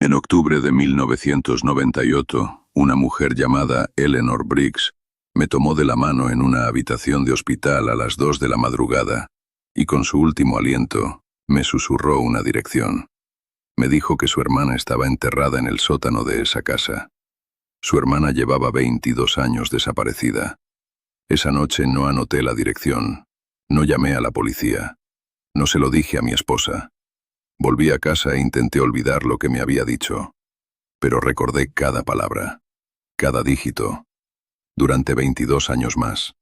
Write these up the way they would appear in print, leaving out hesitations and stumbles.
En octubre de 1998, una mujer llamada Eleanor Briggs me tomó de la mano en una habitación de hospital a las 2 de la madrugada y con su último aliento me susurró una dirección. Me dijo que su hermana estaba enterrada en el sótano de esa casa. Su hermana llevaba 22 años desaparecida. Esa noche no anoté la dirección, no llamé a la policía, no se lo dije a mi esposa. Volví a casa e intenté olvidar lo que me había dicho, pero recordé cada palabra, cada dígito, durante 22 años más.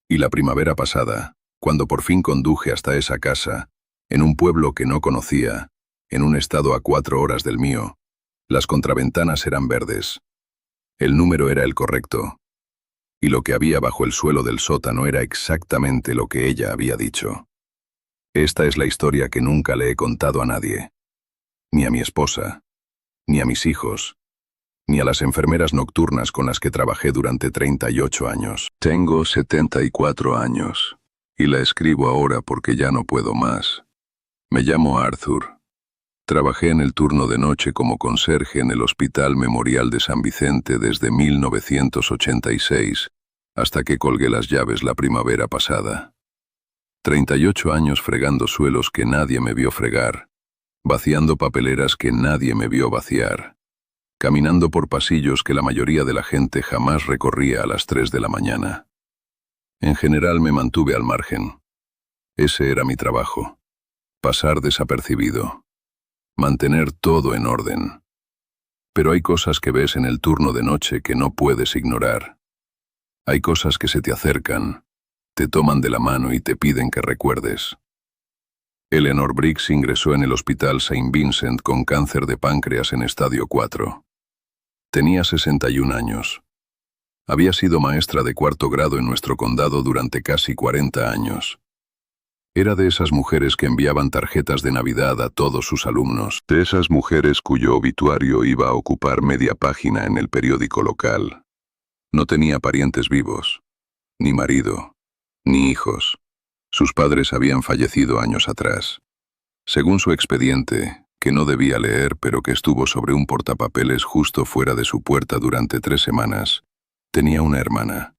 Y la primavera pasada, cuando por fin conduje hasta esa casa, en un pueblo que no conocía, en un estado a 4 horas del mío, las contraventanas eran verdes. El número era el correcto, y lo que había bajo el suelo del sótano era exactamente lo que ella había dicho. Esta es la historia que nunca le he contado a nadie, ni a mi esposa, ni a mis hijos, ni a las enfermeras nocturnas con las que trabajé durante 38 años. Tengo 74 años, y la escribo ahora porque ya no puedo más. Me llamo Arthur. Trabajé en el turno de noche como conserje en el Hospital Memorial de San Vicente desde 1986, hasta que colgué las llaves la primavera pasada. 38 años fregando suelos que nadie me vio fregar, vaciando papeleras que nadie me vio vaciar, caminando por pasillos que la mayoría de la gente jamás recorría a las 3 de la mañana. En general me mantuve al margen. Ese era mi trabajo. Pasar desapercibido. Mantener todo en orden. Pero hay cosas que ves en el turno de noche que no puedes ignorar. Hay cosas que se te acercan, te toman de la mano y te piden que recuerdes. Eleanor Briggs ingresó en el Hospital St. Vincent con cáncer de páncreas en estadio 4. Tenía 61 años. Había sido maestra de 4º grado en nuestro condado durante casi 40 años. Era de esas mujeres que enviaban tarjetas de Navidad a todos sus alumnos, de esas mujeres cuyo obituario iba a ocupar media página en el periódico local. No tenía parientes vivos, ni marido, ni hijos. Sus padres habían fallecido años atrás. Según su expediente, que no debía leer pero que estuvo sobre un portapapeles justo fuera de su puerta durante 3 semanas, tenía una hermana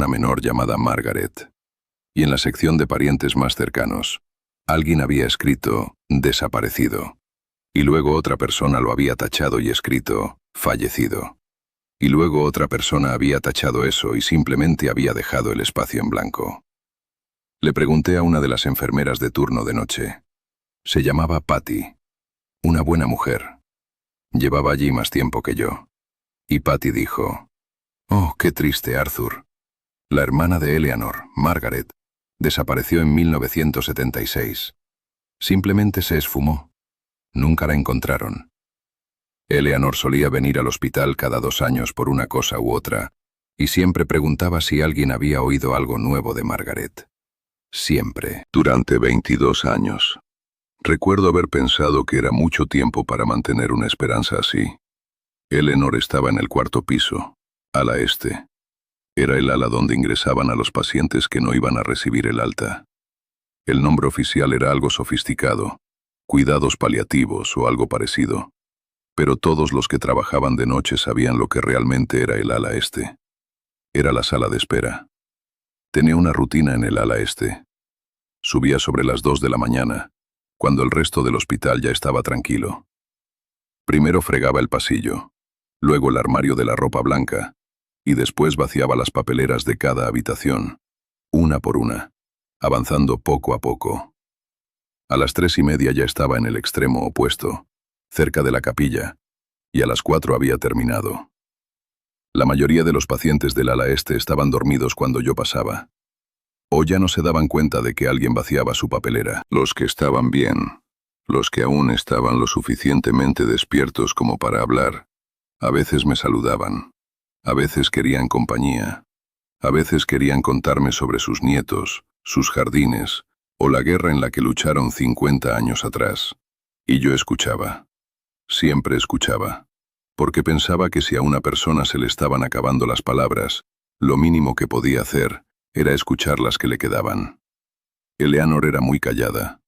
menor llamada Margaret. Y en la sección de parientes más cercanos, alguien había escrito «desaparecido». Y luego otra persona lo había tachado y escrito «fallecido». Y luego otra persona había tachado eso y simplemente había dejado el espacio en blanco. Le pregunté a una de las enfermeras de turno de noche. Se llamaba Patty. Una buena mujer. Llevaba allí más tiempo que yo. Y Patty dijo, «Oh, qué triste, Arthur. La hermana de Eleanor, Margaret, desapareció en 1976. Simplemente se esfumó. Nunca la encontraron. Eleanor solía venir al hospital cada 2 años por una cosa u otra, y siempre preguntaba si alguien había oído algo nuevo de Margaret. Siempre. Durante 22 años. Recuerdo haber pensado que era mucho tiempo para mantener una esperanza así. Eleanor estaba en el 4º piso, ala este. Era el ala donde ingresaban a los pacientes que no iban a recibir el alta. El nombre oficial era algo sofisticado, cuidados paliativos o algo parecido. Pero todos los que trabajaban de noche sabían lo que realmente era el ala este. Era la sala de espera. Tenía una rutina en el ala este. Subía sobre las 2 de la mañana, cuando el resto del hospital ya estaba tranquilo. Primero fregaba el pasillo, luego el armario de la ropa blanca, y después vaciaba las papeleras de cada habitación, una por una, avanzando poco a poco. A las 3:30 ya estaba en el extremo opuesto, cerca de la capilla, y a las 4 había terminado. La mayoría de los pacientes del ala este estaban dormidos cuando yo pasaba. O ya no se daban cuenta de que alguien vaciaba su papelera. Los que estaban bien, los que aún estaban lo suficientemente despiertos como para hablar, a veces me saludaban. A veces querían compañía, a veces querían contarme sobre sus nietos, sus jardines, o la guerra en la que lucharon 50 años atrás. Y yo escuchaba. Siempre escuchaba. Porque pensaba que si a una persona se le estaban acabando las palabras, lo mínimo que podía hacer era escuchar las que le quedaban. Eleanor era muy callada.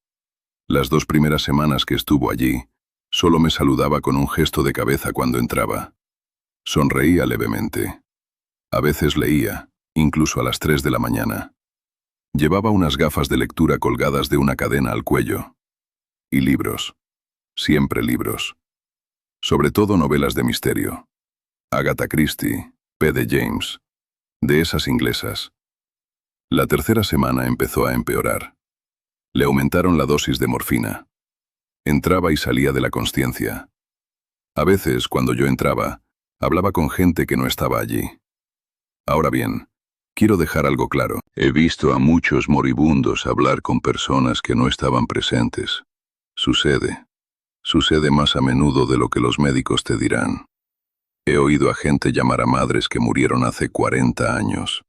Las 2 primeras semanas que estuvo allí, Solo me saludaba con un gesto de cabeza cuando entraba. Sonreía levemente. A veces leía, incluso a las 3 de la mañana. Llevaba unas gafas de lectura colgadas de una cadena al cuello. Y libros. Siempre libros. Sobre todo novelas de misterio. Agatha Christie, P. de James. De esas inglesas. La tercera semana empezó a empeorar. Le aumentaron la dosis de morfina. Entraba y salía de la consciencia. A veces, cuando yo entraba, hablaba con gente que no estaba allí. Ahora bien, quiero dejar algo claro. He visto a muchos moribundos hablar con personas que no estaban presentes. Sucede. Sucede más a menudo de lo que los médicos te dirán. He oído a gente llamar a madres que murieron hace 40 años.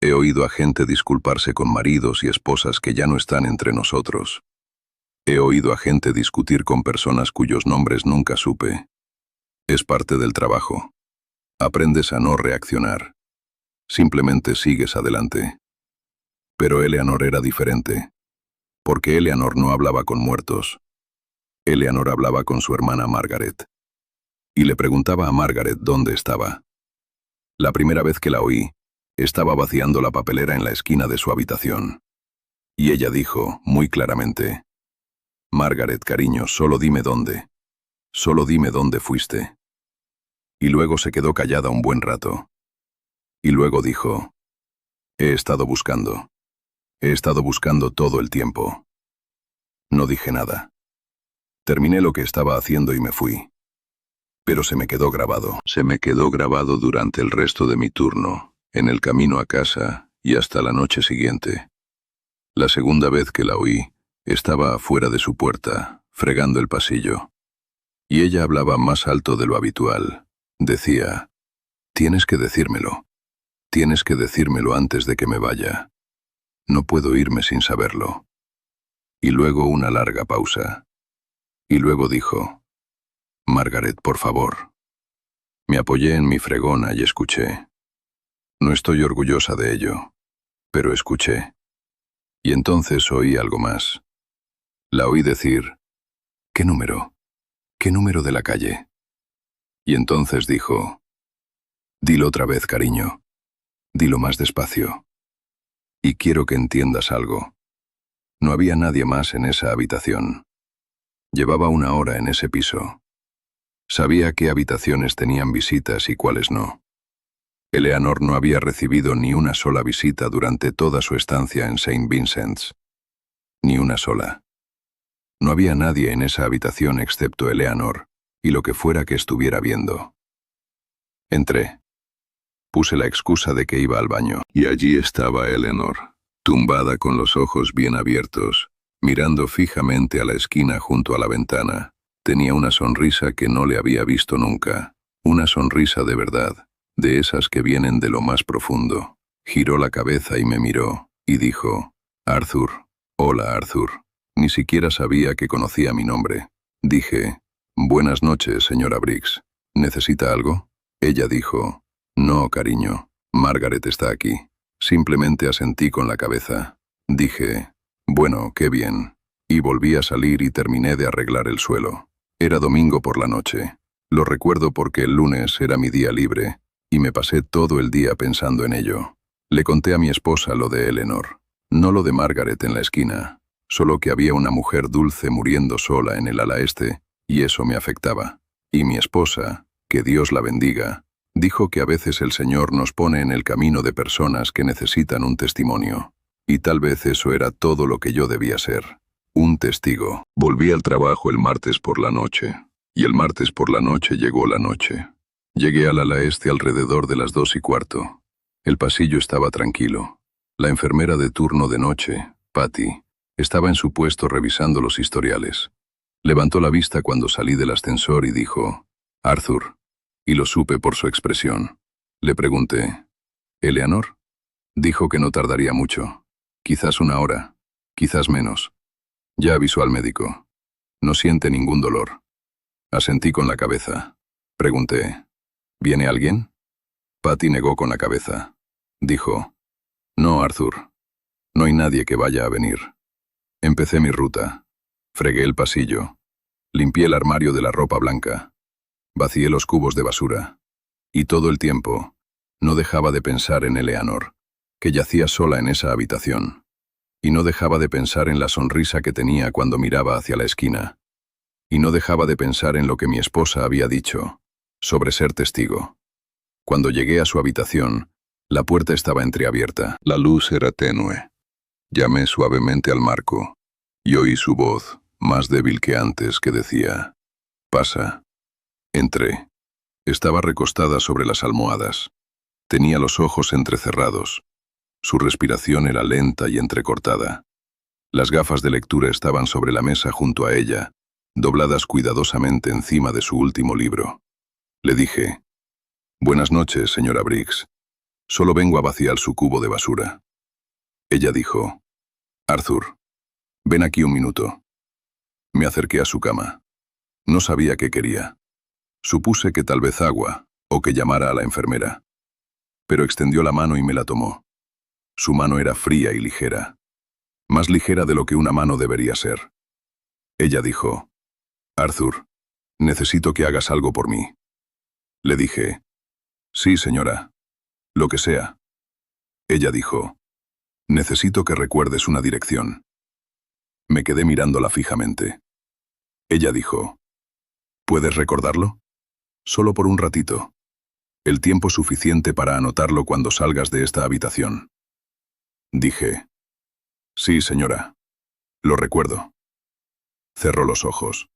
He oído a gente disculparse con maridos y esposas que ya no están entre nosotros. He oído a gente discutir con personas cuyos nombres nunca supe. Es parte del trabajo. Aprendes a no reaccionar. Simplemente sigues adelante. Pero Eleanor era diferente. Porque Eleanor no hablaba con muertos. Eleanor hablaba con su hermana Margaret. Y le preguntaba a Margaret dónde estaba. La primera vez que la oí, estaba vaciando la papelera en la esquina de su habitación. Y ella dijo, muy claramente, «Margaret, cariño, solo dime dónde. Solo dime dónde fuiste». Y luego se quedó callada un buen rato. Y luego dijo, «He estado buscando. He estado buscando todo el tiempo». No dije nada. Terminé lo que estaba haciendo y me fui. Pero se me quedó grabado. Se me quedó grabado durante el resto de mi turno, en el camino a casa y hasta la noche siguiente. La segunda vez que la oí, estaba afuera de su puerta, fregando el pasillo. Y ella hablaba más alto de lo habitual. Decía, «Tienes que decírmelo. Tienes que decírmelo antes de que me vaya. No puedo irme sin saberlo». Y luego una larga pausa. Y luego dijo, «Margaret, por favor». Me apoyé en mi fregona y escuché. No estoy orgullosa de ello, pero escuché. Y entonces oí algo más. La oí decir, «¿Qué número? ¿Qué número de la calle?» Y entonces dijo, «Dilo otra vez, cariño. Dilo más despacio. Y quiero que entiendas algo. No había nadie más en esa habitación. Llevaba 1 hora en ese piso. Sabía qué habitaciones tenían visitas y cuáles no. Eleanor no había recibido ni una sola visita durante toda su estancia en St. Vincent's. Ni una sola. No había nadie en esa habitación excepto Eleanor y lo que fuera que estuviera viendo. Entré. Puse la excusa de que iba al baño. Y allí estaba Eleanor, tumbada con los ojos bien abiertos, mirando fijamente a la esquina junto a la ventana. Tenía una sonrisa que no le había visto nunca. Una sonrisa de verdad, de esas que vienen de lo más profundo. Giró la cabeza y me miró, y dijo, «Arthur». «Hola, Arthur». Ni siquiera sabía que conocía mi nombre. Dije, «Buenas noches, señora Briggs. ¿Necesita algo?» Ella dijo, «No, cariño. Margaret está aquí». Simplemente asentí con la cabeza. Dije, «Bueno, qué bien». Y volví a salir y terminé de arreglar el suelo. Era domingo por la noche. Lo recuerdo porque el lunes era mi día libre, y me pasé todo el día pensando en ello. Le conté a mi esposa lo de Eleanor. No lo de Margaret en la esquina. Solo que había una mujer dulce muriendo sola en el ala este, y eso me afectaba. Y mi esposa, que Dios la bendiga, dijo que a veces el Señor nos pone en el camino de personas que necesitan un testimonio. Y tal vez eso era todo lo que yo debía ser. Un testigo. Volví al trabajo el martes por la noche. Y el martes por la noche llegó la noche. Llegué al ala este alrededor de las 2:15. El pasillo estaba tranquilo. La enfermera de turno de noche, Patty, estaba en su puesto revisando los historiales. Levantó la vista cuando salí del ascensor y dijo, «Arthur», y lo supe por su expresión. Le pregunté, «¿Eleanor?» Dijo que no tardaría mucho. Quizás 1 hora, quizás menos. Ya avisó al médico. No siente ningún dolor. Asentí con la cabeza. Pregunté, «¿Viene alguien?» Patty negó con la cabeza. Dijo, «No, Arthur. No hay nadie que vaya a venir». Empecé mi ruta. Fregué el pasillo. Limpié el armario de la ropa blanca. Vacié los cubos de basura. Y todo el tiempo, no dejaba de pensar en Eleanor, que yacía sola en esa habitación. Y no dejaba de pensar en la sonrisa que tenía cuando miraba hacia la esquina. Y no dejaba de pensar en lo que mi esposa había dicho, sobre ser testigo. Cuando llegué a su habitación, la puerta estaba entreabierta. La luz era tenue. Llamé suavemente al marco, y oí su voz, más débil que antes, que decía: «Pasa». Entré. Estaba recostada sobre las almohadas. Tenía los ojos entrecerrados. Su respiración era lenta y entrecortada. Las gafas de lectura estaban sobre la mesa junto a ella, dobladas cuidadosamente encima de su último libro. Le dije: «Buenas noches, señora Briggs. Solo vengo a vaciar su cubo de basura». Ella dijo: «Arthur, ven aquí un minuto». Me acerqué a su cama. No sabía qué quería. Supuse que tal vez agua, o que llamara a la enfermera. Pero extendió la mano y me la tomó. Su mano era fría y ligera. Más ligera de lo que una mano debería ser. Ella dijo: «Arthur, necesito que hagas algo por mí». Le dije: «Sí, señora. Lo que sea». Ella dijo: «Necesito que recuerdes una dirección». Me quedé mirándola fijamente. Ella dijo: «¿Puedes recordarlo? Solo por un ratito. El tiempo suficiente para anotarlo cuando salgas de esta habitación». Dije: «Sí, señora. Lo recuerdo». Cerró los ojos.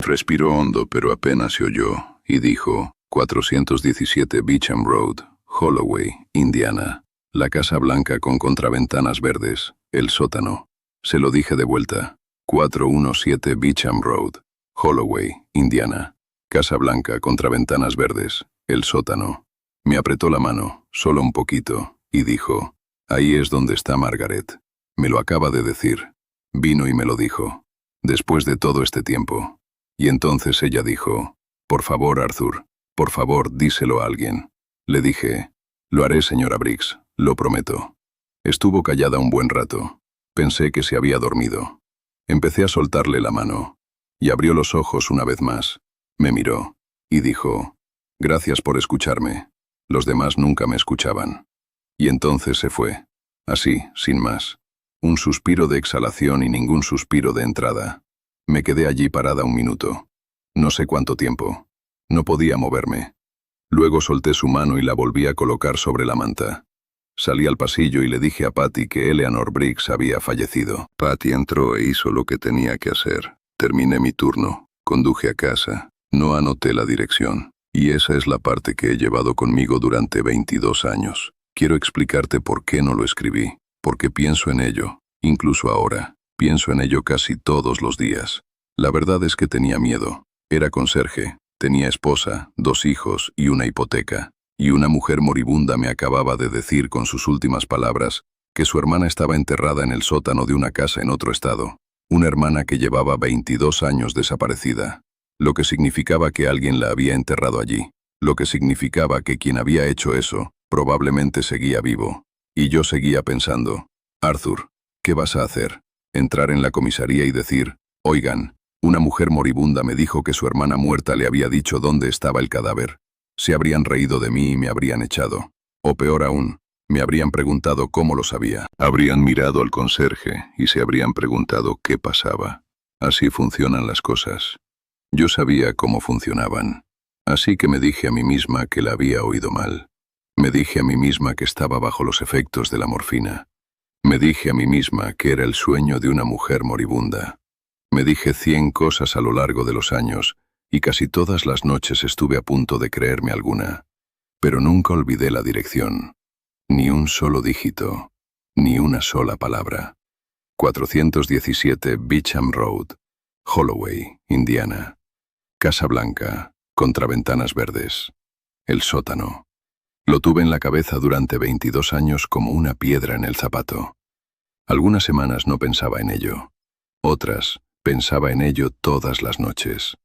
Respiró hondo, pero apenas se oyó, y dijo: 417 Beecham Road, Holloway, Indiana. La casa blanca con contraventanas verdes, el sótano. Se lo dije de vuelta: 417 Beecham Road, Holloway, Indiana. Casa blanca, contraventanas verdes, el sótano. Me apretó la mano, solo un poquito, y dijo: «Ahí es donde está Margaret. Me lo acaba de decir. Vino y me lo dijo. Después de todo este tiempo». Y entonces ella dijo: «Por favor, Arthur, por favor, díselo a alguien». Le dije: «Lo haré, señora Briggs, lo prometo». Estuvo callada un buen rato. Pensé que se había dormido. Empecé a soltarle la mano. Y abrió los ojos una vez más. Me miró. Y dijo: «Gracias por escucharme. Los demás nunca me escuchaban». Y entonces se fue. Así, sin más. Un suspiro de exhalación y ningún suspiro de entrada. Me quedé allí parada un minuto. No sé cuánto tiempo. No podía moverme. Luego solté su mano y la volví a colocar sobre la manta. Salí al pasillo y le dije a Patty que Eleanor Briggs había fallecido. Patty entró e hizo lo que tenía que hacer. Terminé mi turno. Conduje a casa. No anoté la dirección. Y esa es la parte que he llevado conmigo durante 22 años. Quiero explicarte por qué no lo escribí. Porque pienso en ello. Incluso ahora. Pienso en ello casi todos los días. La verdad es que tenía miedo. Era conserje. Tenía esposa, 2 hijos y una hipoteca. Y una mujer moribunda me acababa de decir con sus últimas palabras que su hermana estaba enterrada en el sótano de una casa en otro estado. Una hermana que llevaba 22 años desaparecida. Lo que significaba que alguien la había enterrado allí. Lo que significaba que quien había hecho eso probablemente seguía vivo. Y yo seguía pensando: «Arthur, ¿qué vas a hacer? ¿Entrar en la comisaría y decir: oigan, una mujer moribunda me dijo que su hermana muerta le había dicho dónde estaba el cadáver»? Se habrían reído de mí y me habrían echado. O peor aún, me habrían preguntado cómo lo sabía. Habrían mirado al conserje y se habrían preguntado qué pasaba. Así funcionan las cosas. Yo sabía cómo funcionaban. Así que me dije a mí misma que la había oído mal. Me dije a mí misma que estaba bajo los efectos de la morfina. Me dije a mí misma que era el sueño de una mujer moribunda. Me dije 100 cosas a lo largo de los años, y casi todas las noches estuve a punto de creerme alguna. Pero nunca olvidé la dirección. Ni un solo dígito. Ni una sola palabra. 417 Beecham Road, Holloway, Indiana. Casa blanca, contraventanas verdes. El sótano. Lo tuve en la cabeza durante 22 años como una piedra en el zapato. Algunas semanas no pensaba en ello. Otras, pensaba en ello todas las noches.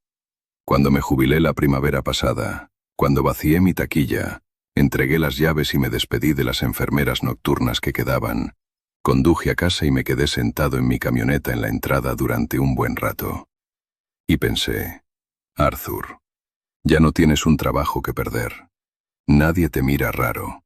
Cuando me jubilé la primavera pasada, cuando vacié mi taquilla, entregué las llaves y me despedí de las enfermeras nocturnas que quedaban, conduje a casa y me quedé sentado en mi camioneta en la entrada durante un buen rato. Y pensé, Arthur, ya no tienes un trabajo que perder. Nadie te mira raro.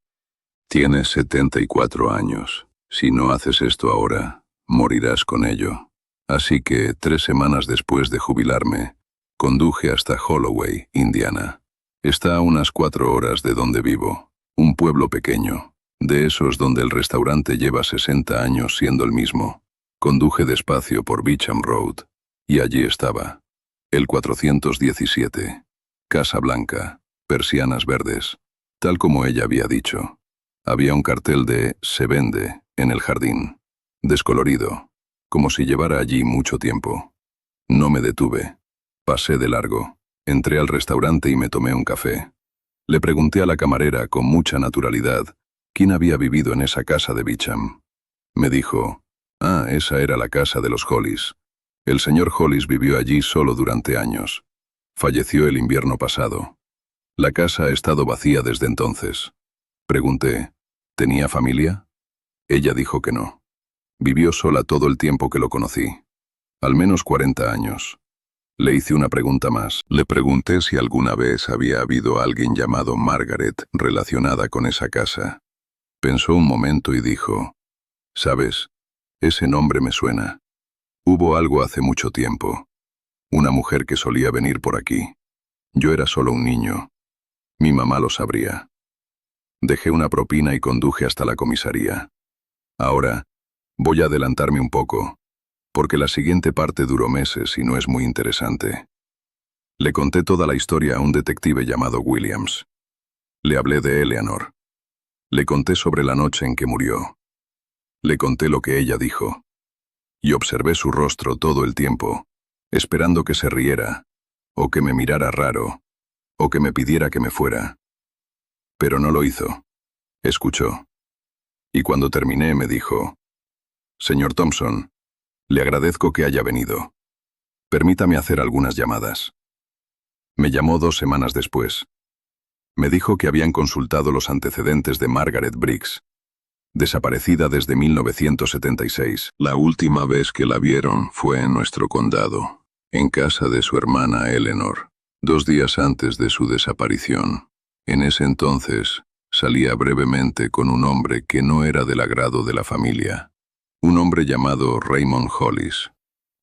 Tienes 74 años. Si no haces esto ahora, morirás con ello. Así que, 3 semanas después de jubilarme, conduje hasta Holloway, Indiana. Está a unas 4 horas de donde vivo, un pueblo pequeño, de esos donde el restaurante lleva 60 años siendo el mismo. Conduje despacio por Beecham Road, y allí estaba, el 417, Casa Blanca, persianas verdes, tal como ella había dicho. Había un cartel de «Se vende» en el jardín, descolorido, como si llevara allí mucho tiempo. No me detuve. Pasé de largo. Entré al restaurante y me tomé un café. Le pregunté a la camarera con mucha naturalidad quién había vivido en esa casa de Beecham. Me dijo, esa era la casa de los Hollis. El señor Hollis vivió allí solo durante años. Falleció el invierno pasado. La casa ha estado vacía desde entonces. Pregunté, ¿tenía familia? Ella dijo que no. Vivió sola todo el tiempo que lo conocí. Al menos 40 años. Le hice una pregunta más. Le pregunté si alguna vez había habido alguien llamado Margaret relacionada con esa casa. Pensó un momento y dijo, «¿Sabes? Ese nombre me suena. Hubo algo hace mucho tiempo. Una mujer que solía venir por aquí. Yo era solo un niño. Mi mamá lo sabría». Dejé una propina y conduje hasta la comisaría. Ahora, voy a adelantarme un poco, porque la siguiente parte duró meses y no es muy interesante. Le conté toda la historia a un detective llamado Williams. Le hablé de Eleanor. Le conté sobre la noche en que murió. Le conté lo que ella dijo. Y observé su rostro todo el tiempo, esperando que se riera, o que me mirara raro, o que me pidiera que me fuera. Pero no lo hizo. Escuchó. Y cuando terminé me dijo, «Señor Thompson, le agradezco que haya venido. Permítame hacer algunas llamadas». Me llamó 2 semanas después. Me dijo que habían consultado los antecedentes de Margaret Briggs, desaparecida desde 1976. La última vez que la vieron fue en nuestro condado, en casa de su hermana Eleanor, 2 días antes de su desaparición. En ese entonces, salía brevemente con un hombre que no era del agrado de la familia. Un hombre llamado Raymond Hollis.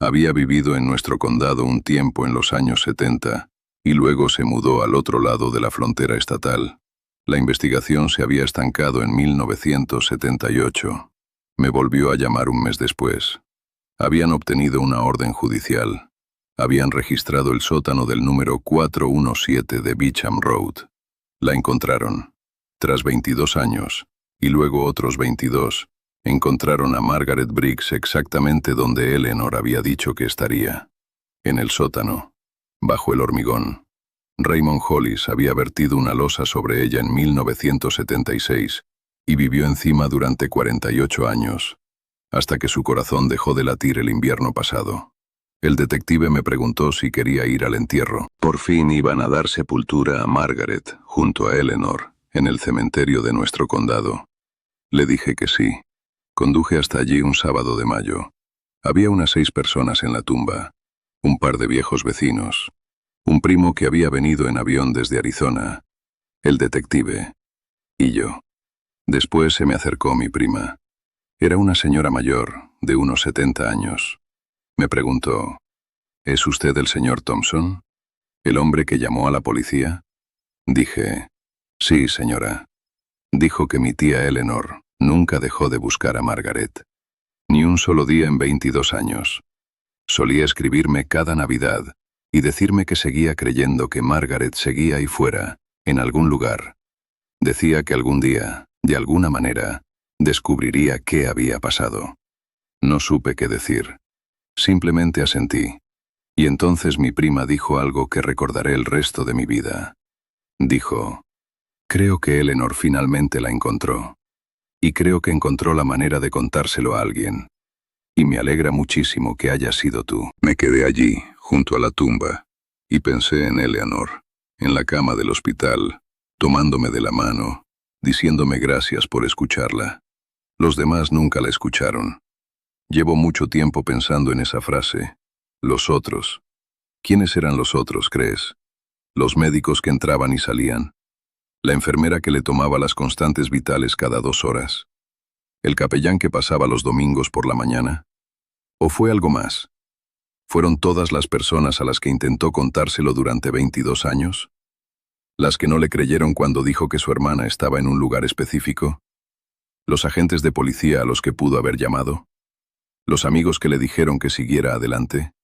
Había vivido en nuestro condado un tiempo en los años 70 y luego se mudó al otro lado de la frontera estatal. La investigación se había estancado en 1978. Me volvió a llamar un mes después. Habían obtenido una orden judicial. Habían registrado el sótano del número 417 de Beecham Road. La encontraron. Tras 22 años, y luego otros 22, encontraron a Margaret Briggs exactamente donde Eleanor había dicho que estaría. En el sótano, bajo el hormigón. Raymond Hollis había vertido una losa sobre ella en 1976 y vivió encima durante 48 años, hasta que su corazón dejó de latir el invierno pasado. El detective me preguntó si quería ir al entierro. Por fin iban a dar sepultura a Margaret, junto a Eleanor, en el cementerio de nuestro condado. Le dije que sí. Conduje hasta allí un sábado de mayo. Había unas 6 personas en la tumba, un par de viejos vecinos, un primo que había venido en avión desde Arizona, el detective, y yo. Después se me acercó mi prima. Era una señora mayor, de unos 70 años. Me preguntó, «¿Es usted el señor Thompson? ¿El hombre que llamó a la policía?» Dije, «Sí, señora». Dijo que mi tía Eleanor nunca dejó de buscar a Margaret. Ni un solo día en 22 años. Solía escribirme cada Navidad y decirme que seguía creyendo que Margaret seguía ahí fuera, en algún lugar. Decía que algún día, de alguna manera, descubriría qué había pasado. No supe qué decir. Simplemente asentí. Y entonces mi prima dijo algo que recordaré el resto de mi vida. Dijo, «Creo que Eleanor finalmente la encontró. Y creo que encontró la manera de contárselo a alguien. Y me alegra muchísimo que hayas sido tú». Me quedé allí, junto a la tumba, y pensé en Eleanor, en la cama del hospital, tomándome de la mano, diciéndome gracias por escucharla. Los demás nunca la escucharon. Llevo mucho tiempo pensando en esa frase, los otros. ¿Quiénes eran los otros, crees? Los médicos que entraban y salían. La enfermera que le tomaba las constantes vitales cada 2 horas. El capellán que pasaba los domingos por la mañana. ¿O fue algo más? ¿Fueron todas las personas a las que intentó contárselo durante 22 años? ¿Las que no le creyeron cuando dijo que su hermana estaba en un lugar específico? ¿Los agentes de policía a los que pudo haber llamado? ¿Los amigos que le dijeron que siguiera adelante?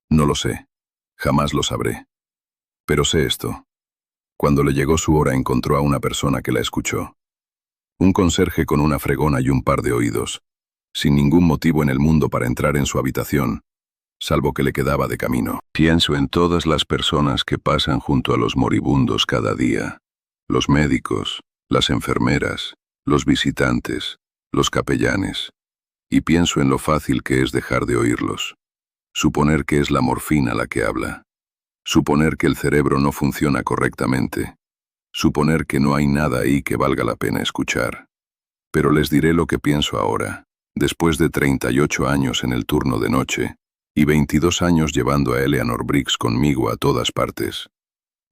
No lo sé. Jamás lo sabré. Pero sé esto. Cuando le llegó su hora encontró a una persona que la escuchó. Un conserje con una fregona y un par de oídos, sin ningún motivo en el mundo para entrar en su habitación, salvo que le quedaba de camino. Pienso en todas las personas que pasan junto a los moribundos cada día. Los médicos, las enfermeras, los visitantes, los capellanes. Y pienso en lo fácil que es dejar de oírlos. Suponer que es la morfina la que habla. Suponer que el cerebro no funciona correctamente. Suponer que no hay nada ahí que valga la pena escuchar. Pero les diré lo que pienso ahora, después de 38 años en el turno de noche, y 22 años llevando a Eleanor Briggs conmigo a todas partes.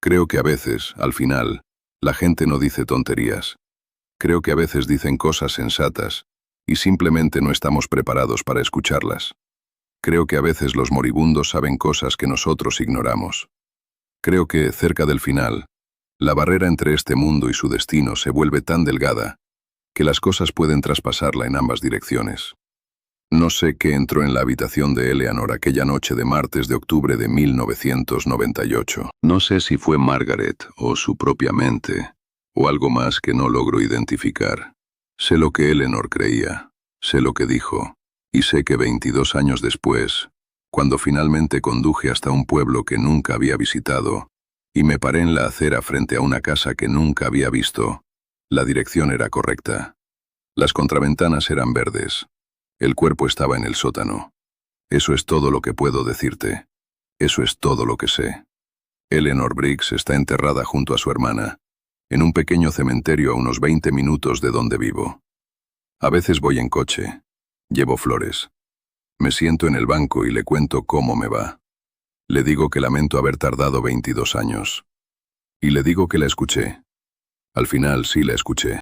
Creo que a veces, al final, la gente no dice tonterías. Creo que a veces dicen cosas sensatas, y simplemente no estamos preparados para escucharlas. Creo que a veces los moribundos saben cosas que nosotros ignoramos. Creo que, cerca del final, la barrera entre este mundo y su destino se vuelve tan delgada que las cosas pueden traspasarla en ambas direcciones. No sé qué entró en la habitación de Eleanor aquella noche de martes de octubre de 1998. No sé si fue Margaret o su propia mente, o algo más que no logro identificar. Sé lo que Eleanor creía, sé lo que dijo. Y sé que 22 años después, cuando finalmente conduje hasta un pueblo que nunca había visitado, y me paré en la acera frente a una casa que nunca había visto, la dirección era correcta. Las contraventanas eran verdes. El cuerpo estaba en el sótano. Eso es todo lo que puedo decirte. Eso es todo lo que sé. Eleanor Briggs está enterrada junto a su hermana, en un pequeño cementerio a unos 20 minutos de donde vivo. A veces voy en coche. Llevo flores. Me siento en el banco y le cuento cómo me va. Le digo que lamento haber tardado 22 años. Y le digo que la escuché. Al final sí la escuché.